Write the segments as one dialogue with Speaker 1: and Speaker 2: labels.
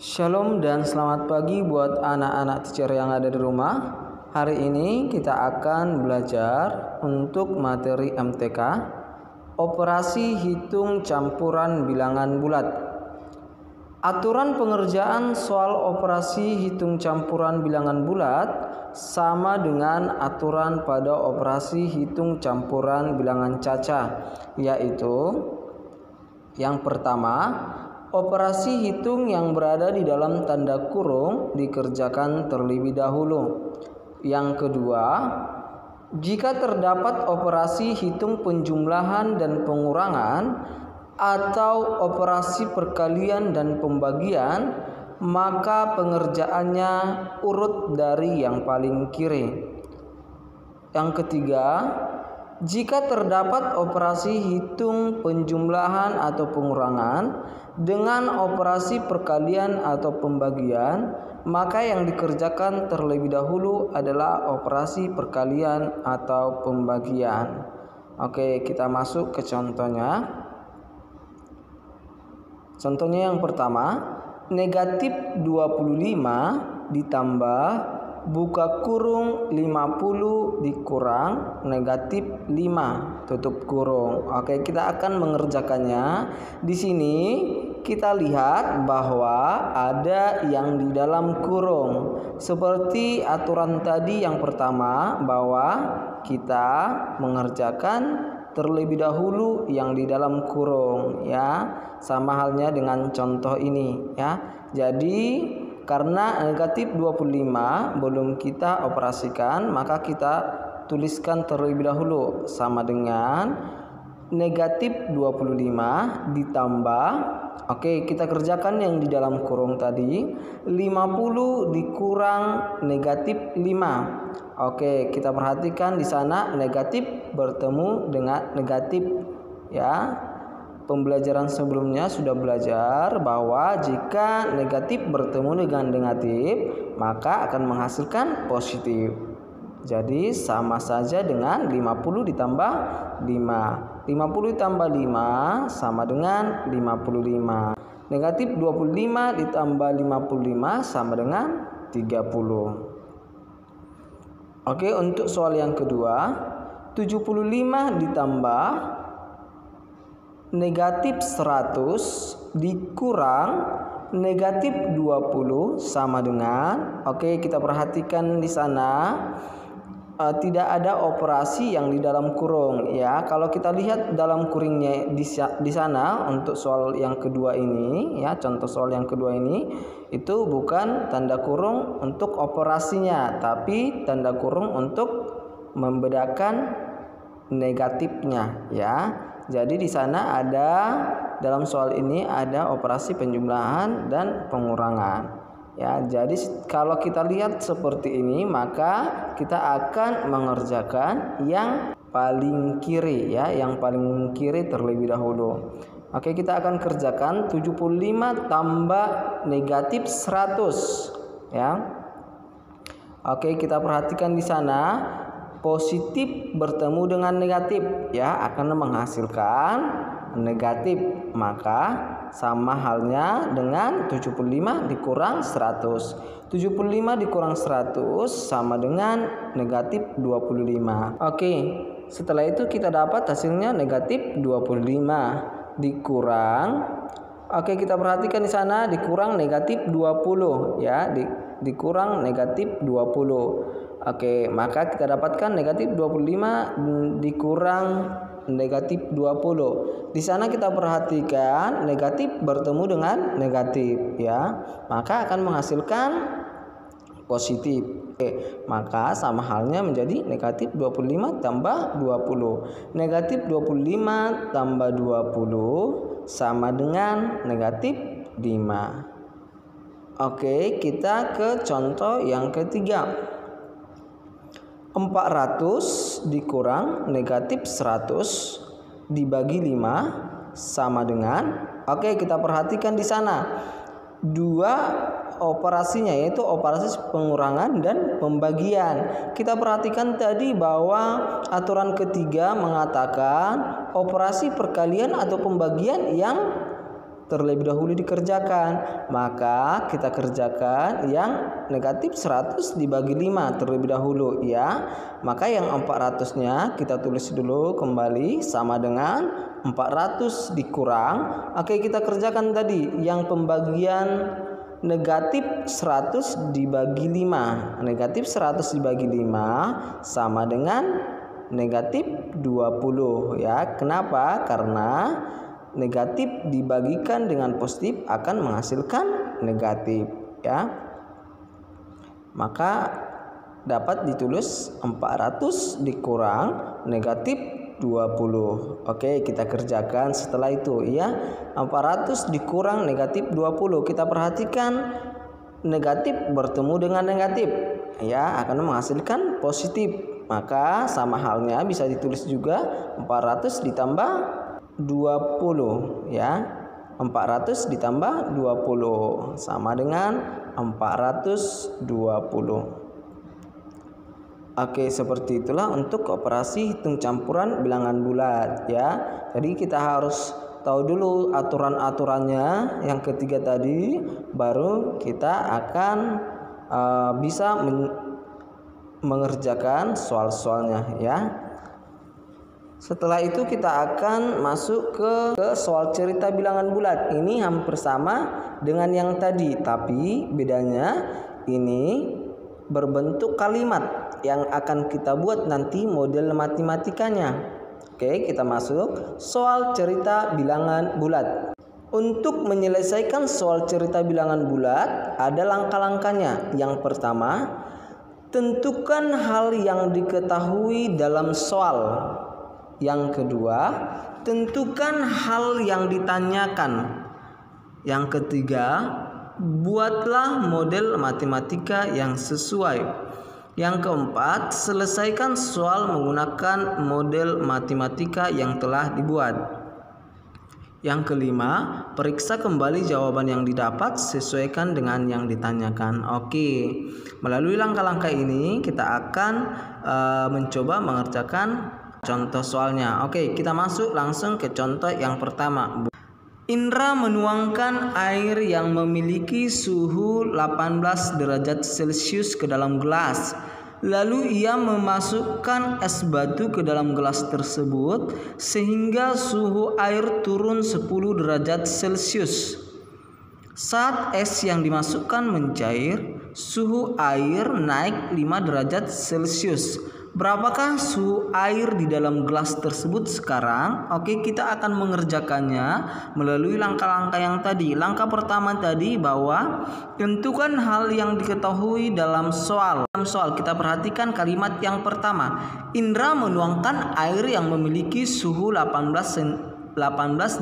Speaker 1: Shalom dan selamat pagi buat anak-anak teacher yang ada di rumah. Hari ini kita akan belajar untuk materi MTK, operasi hitung campuran bilangan bulat. Aturan pengerjaan soal operasi hitung campuran bilangan bulat sama dengan aturan pada operasi hitung campuran bilangan cacah, yaitu yang pertama, operasi hitung yang berada di dalam tanda kurung dikerjakan terlebih dahulu. Yang kedua, jika terdapat operasi hitung penjumlahan dan pengurangan atau operasi perkalian dan pembagian, maka pengerjaannya urut dari yang paling kiri. Yang ketiga, jika terdapat operasi hitung penjumlahan atau pengurangan dengan operasi perkalian atau pembagian, maka yang dikerjakan terlebih dahulu adalah operasi perkalian atau pembagian. Oke, kita masuk ke contohnya. Contohnya yang pertama, negatif 25 ditambah buka kurung 50 dikurang negatif 5 tutup kurung. Oke, kita akan mengerjakannya. Di sini kita lihat bahwa ada yang di dalam kurung. Seperti aturan tadi yang pertama, bahwa kita mengerjakan terlebih dahulu yang di dalam kurung, ya. Sama halnya dengan contoh ini, ya. Jadi karena negatif 25 belum kita operasikan, maka kita tuliskan terlebih dahulu sama dengan negatif 25 ditambah, oke, kita kerjakan yang di dalam kurung tadi, 50 dikurang negatif 5. Oke, kita perhatikan di sana negatif bertemu dengan negatif, ya. Pembelajaran sebelumnya sudah belajar bahwa jika negatif bertemu dengan negatif, maka akan menghasilkan positif. Jadi sama saja dengan 50 ditambah 5. 50 ditambah 5 sama dengan 55. Negatif 25 ditambah 55 sama dengan 30. Oke, untuk soal yang kedua, 75 ditambah negatif 100 dikurang negatif 20 sama dengan, oke, kita perhatikan di sana tidak ada operasi yang di dalam kurung, ya. Kalau kita lihat dalam kurungnya di sana untuk soal yang kedua ini, ya, contoh soal yang kedua ini itu bukan tanda kurung untuk operasinya, tapi tanda kurung untuk membedakan negatifnya, ya. Jadi di sana ada, dalam soal ini ada operasi penjumlahan dan pengurangan. Ya, jadi kalau kita lihat seperti ini, maka kita akan mengerjakan yang paling kiri, ya, yang paling kiri terlebih dahulu. Oke, kita akan kerjakan 75 tambah negatif 100, ya. Oke, kita perhatikan di sana positif bertemu dengan negatif, ya, akan menghasilkan negatif, maka sama halnya dengan 75 dikurang 100. 75 dikurang 100 sama dengan negatif 25. Oke, setelah itu kita dapat hasilnya negatif 25 dikurang, oke, kita perhatikan di sana dikurang negatif 20, ya, dikurang negatif 20. Oke, maka kita dapatkan negatif 25 dikurang negatif 20. Di sana kita perhatikan negatif bertemu dengan negatif, ya, maka akan menghasilkan positif. Oke, maka sama halnya menjadi negatif 25 tambah 20. Negatif 25 tambah 20 sama dengan negatif 5. Oke, kita ke contoh yang ketiga. 400 dikurang negatif 100 dibagi 5 sama dengan, oke, kita perhatikan di sana dua operasinya, yaitu operasi pengurangan dan pembagian. Kita perhatikan tadi bahwa aturan ketiga mengatakan operasi perkalian atau pembagian yang terlebih dahulu dikerjakan. Maka kita kerjakan yang negatif 100 dibagi 5 terlebih dahulu ya. Maka yang 400-nya kita tulis dulu kembali sama dengan 400 dikurang. Oke, kita kerjakan tadi yang pembagian negatif 100 dibagi 5. Negatif 100 dibagi 5 sama dengan negatif 20 ya. Kenapa? Karena negatif dibagikan dengan positif akan menghasilkan negatif ya. Maka dapat ditulis 400 dikurang negatif 20. Oke, kita kerjakan setelah itu ya. 400 dikurang negatif 20. Kita perhatikan negatif bertemu dengan negatif ya, akan menghasilkan positif. Maka sama halnya bisa ditulis juga 400 ditambah 20 ya. 400 ditambah 20 sama dengan 420. Oke, seperti itulah untuk operasi hitung campuran bilangan bulat ya. Jadi kita harus tahu dulu aturan-aturannya yang ketiga tadi, baru kita akan bisa mengerjakan soal-soalnya ya. Setelah itu kita akan masuk ke soal cerita bilangan bulat. Ini hampir sama dengan yang tadi, tapi bedanya ini berbentuk kalimat yang akan kita buat nanti model matematikanya. Oke, kita masuk soal cerita bilangan bulat. Untuk menyelesaikan soal cerita bilangan bulat ada langkah-langkahnya. Yang pertama, tentukan hal yang diketahui dalam soal. Yang kedua, tentukan hal yang ditanyakan. Yang ketiga, buatlah model matematika yang sesuai. Yang keempat, selesaikan soal menggunakan model matematika yang telah dibuat. Yang kelima, periksa kembali jawaban yang didapat, sesuaikan dengan yang ditanyakan. Oke, melalui langkah-langkah ini kita akan mencoba mengerjakan contoh soalnya. Oke, kita masuk langsung ke contoh yang pertama. Indra menuangkan air yang memiliki suhu 18 derajat Celcius ke dalam gelas. Lalu ia memasukkan es batu ke dalam gelas tersebut sehingga suhu air turun 10 derajat Celcius. Saat es yang dimasukkan mencair, suhu air naik 5 derajat Celcius. Berapakah suhu air di dalam gelas tersebut sekarang? Oke, kita akan mengerjakannya melalui langkah-langkah yang tadi. Langkah pertama tadi bahwa tentukan hal yang diketahui dalam soal. Dalam soal kita perhatikan kalimat yang pertama. Indra menuangkan air yang memiliki suhu 18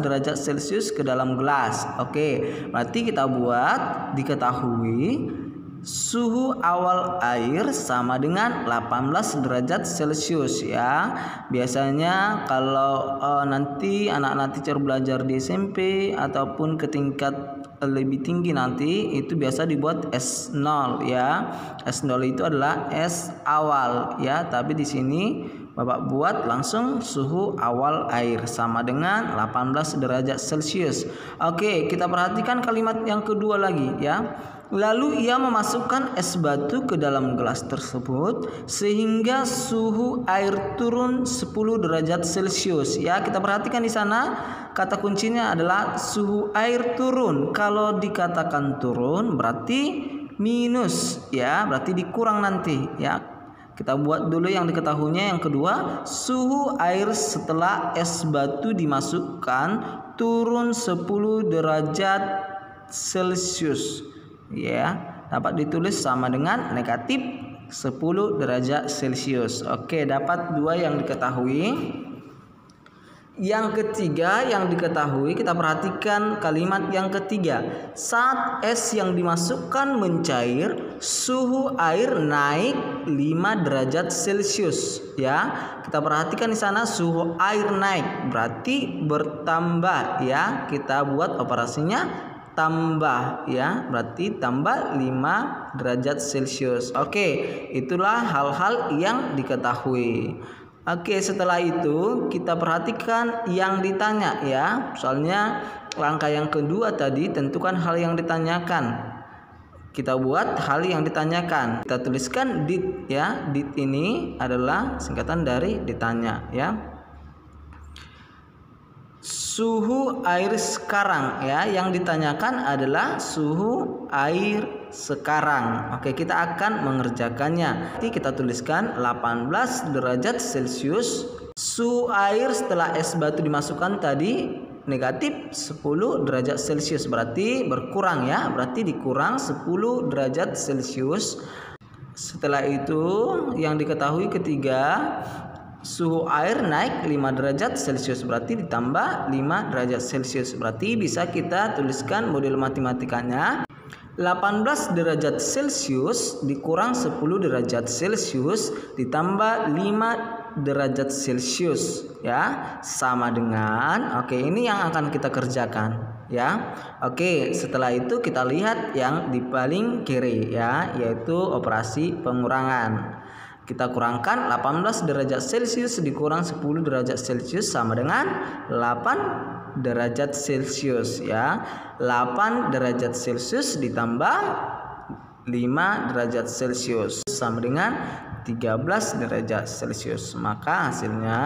Speaker 1: derajat Celcius ke dalam gelas. Oke, berarti kita buat diketahui suhu awal air sama dengan 18 derajat Celcius ya. Biasanya kalau nanti anak-anak teacher belajar di SMP ataupun ke tingkat lebih tinggi nanti itu biasa dibuat S0 ya. S0 itu adalah es awal ya, tapi di sini Bapak buat langsung suhu awal air sama dengan 18 derajat Celcius. Oke, kita perhatikan kalimat yang kedua lagi ya. Lalu ia memasukkan es batu ke dalam gelas tersebut sehingga suhu air turun 10 derajat Celcius. Ya, kita perhatikan di sana kata kuncinya adalah suhu air turun. Kalau dikatakan turun berarti minus ya, berarti dikurang nanti ya. Kita buat dulu yang diketahuinya. Yang kedua, suhu air setelah es batu dimasukkan turun 10 derajat Celcius. Ya, dapat ditulis sama dengan negatif 10 derajat Celcius. Oke, dapat dua yang diketahui. Yang ketiga yang diketahui, kita perhatikan kalimat yang ketiga. Saat es yang dimasukkan mencair, suhu air naik 5 derajat Celcius. Ya, kita perhatikan di sana suhu air naik berarti bertambah ya. Kita buat operasinya tambah ya, berarti tambah 5 derajat Celcius. Oke, itulah hal-hal yang diketahui. Oke, setelah itu kita perhatikan yang ditanya ya. Soalnya langkah yang kedua tadi tentukan hal yang ditanyakan. Kita buat hal yang ditanyakan. Kita tuliskan did ya. Did ini adalah singkatan dari ditanya ya. Suhu air sekarang ya. Yang ditanyakan adalah suhu air sekarang. Oke, kita akan mengerjakannya. Nanti kita tuliskan 18 derajat Celcius. Suhu air setelah es batu dimasukkan tadi negatif 10 derajat Celcius, berarti berkurang ya, berarti dikurang 10 derajat Celcius. Setelah itu yang diketahui ketiga, suhu air naik 5 derajat Celcius, berarti ditambah 5 derajat Celcius. Berarti bisa kita tuliskan model matematikanya 18 derajat Celcius dikurang 10 derajat Celcius ditambah 5 derajat Celcius ya, sama dengan ini yang akan kita kerjakan ya. Oke, setelah itu kita lihat yang di paling kiri ya, yaitu operasi pengurangan. Kita kurangkan 18 derajat Celcius dikurang 10 derajat Celcius sama dengan 8 derajat Celcius ya. 8 derajat Celcius ditambah 5 derajat Celcius sama dengan 13 derajat Celcius. Maka hasilnya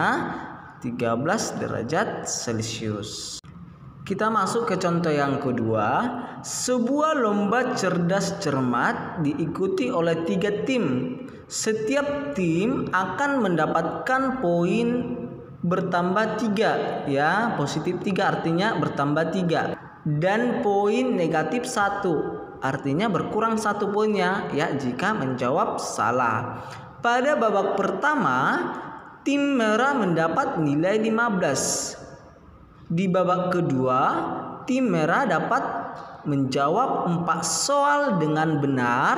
Speaker 1: 13 derajat Celcius. Kita masuk ke contoh yang kedua. Sebuah lomba cerdas cermat diikuti oleh 3 tim. Setiap tim akan mendapatkan poin bertambah 3 ya, positif 3 artinya bertambah 3, dan poin negatif 1 artinya berkurang 1 poinnya ya jika menjawab salah. Pada babak pertama tim merah mendapat nilai 15. Di babak kedua tim merah dapat menjawab 4 soal dengan benar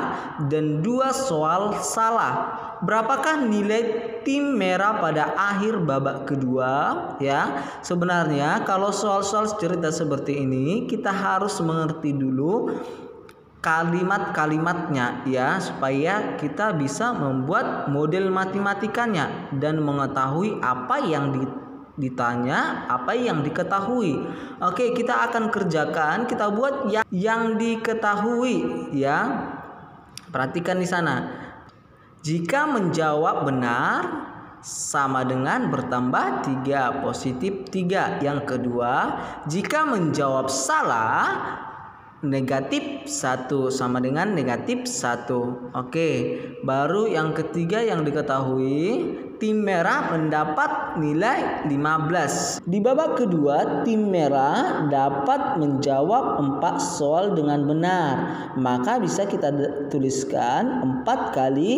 Speaker 1: dan 2 soal salah. Berapakah nilai tim merah pada akhir babak kedua ya? Sebenarnya kalau soal-soal cerita seperti ini kita harus mengerti dulu kalimat-kalimatnya ya, supaya kita bisa membuat model matematikanya dan mengetahui apa yang ditanya, apa yang diketahui. Oke, kita akan kerjakan, kita buat yang diketahui ya. Perhatikan di sana. Jika menjawab benar sama dengan bertambah 3, positif 3. Yang kedua, jika menjawab salah negatif 1 sama dengan negatif 1. Oke, baru yang ketiga yang diketahui, tim merah mendapat nilai 15. Di babak kedua tim merah dapat menjawab 4 soal dengan benar. Maka bisa kita tuliskan 4 kali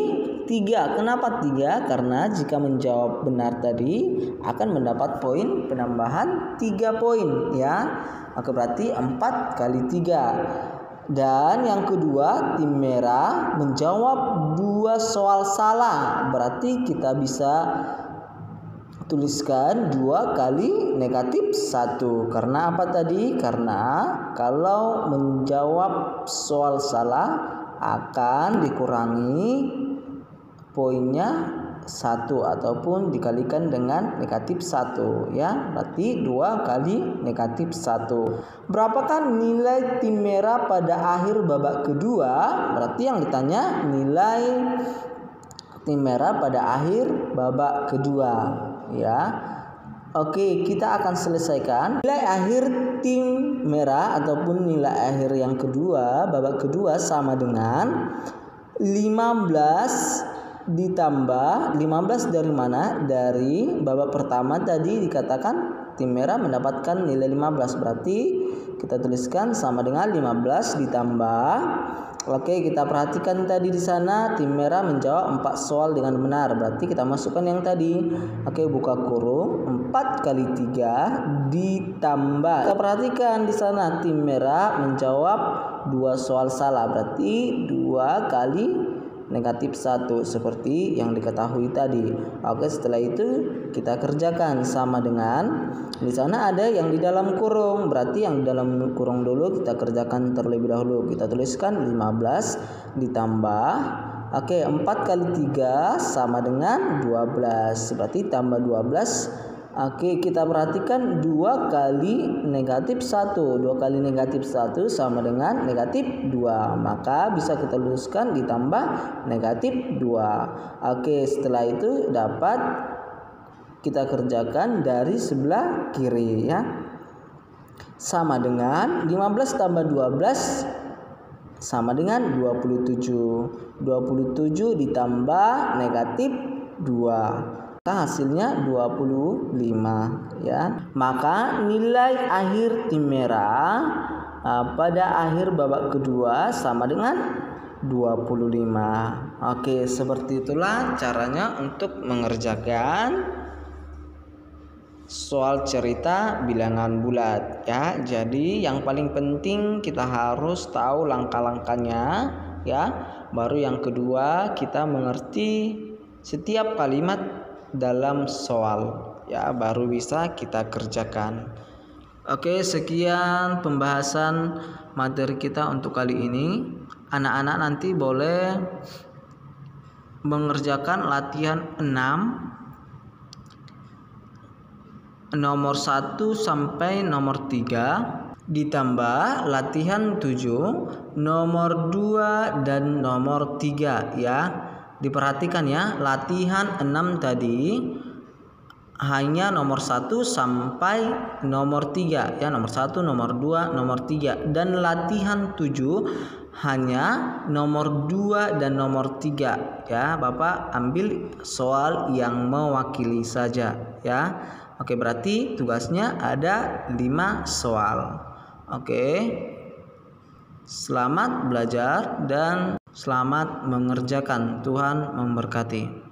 Speaker 1: 3. Kenapa 3? Karena jika menjawab benar tadi akan mendapat poin penambahan 3 poin ya. Oke, berarti 4 kali 3. Dan yang kedua tim merah menjawab 2 soal salah. Berarti kita bisa tuliskan 2 kali negatif 1. Karena apa tadi? Karena kalau menjawab soal salah akan dikurangi poinnya 1 ataupun dikalikan dengan negatif 1 ya. Berarti 2 kali negatif 1. Berapakah nilai tim merah pada akhir babak kedua? Berarti yang ditanya nilai tim merah pada akhir babak kedua ya. Oke, kita akan selesaikan. Nilai akhir tim merah ataupun nilai akhir yang kedua babak kedua sama dengan 15 ditambah 15 dari mana? Dari babak pertama tadi dikatakan tim merah mendapatkan nilai 15. Berarti kita tuliskan sama dengan 15 ditambah. Oke, kita perhatikan tadi di sana tim merah menjawab 4 soal dengan benar. Berarti kita masukkan yang tadi. Oke, buka kurung 4 kali 3 ditambah. Kita perhatikan di sana tim merah menjawab 2 soal salah. Berarti 2 kali negatif 1 seperti yang diketahui tadi. Oke, setelah itu kita kerjakan sama dengan di sana ada yang di dalam kurung. Berarti yang di dalam kurung dulu kita kerjakan terlebih dahulu. Kita tuliskan 15 ditambah Oke, 4 kali 3 sama dengan 12. Berarti tambah 12. Oke, kita perhatikan 2 kali negatif 1. 2 kali negatif 1 sama dengan negatif 2. Maka bisa kita luruskan ditambah negatif 2. Oke, setelah itu dapat kita kerjakan dari sebelah kiri ya. Sama dengan 15 tambah 12 sama dengan 27. 27 ditambah negatif 2. Hasilnya 25 ya. Maka nilai akhir tim merah pada akhir babak kedua sama dengan 25. Oke, seperti itulah caranya untuk mengerjakan soal cerita bilangan bulat ya. Jadi yang paling penting kita harus tahu langkah-langkahnya ya. Baru yang kedua kita mengerti setiap kalimat dalam soal ya, baru bisa kita kerjakan. Oke, sekian pembahasan materi kita untuk kali ini. Anak-anak nanti boleh mengerjakan latihan 6 nomor 1 sampai nomor 3 ditambah latihan 7 nomor 2 dan nomor 3 ya. Diperhatikan ya, latihan 6 tadi hanya nomor 1 sampai nomor 3 ya, nomor 1, nomor 2, nomor 3, dan latihan 7 hanya nomor 2 dan nomor 3 ya. Bapak ambil soal yang mewakili saja ya. Oke, berarti tugasnya ada 5 soal. Oke. Selamat belajar dan selamat mengerjakan. Tuhan memberkati.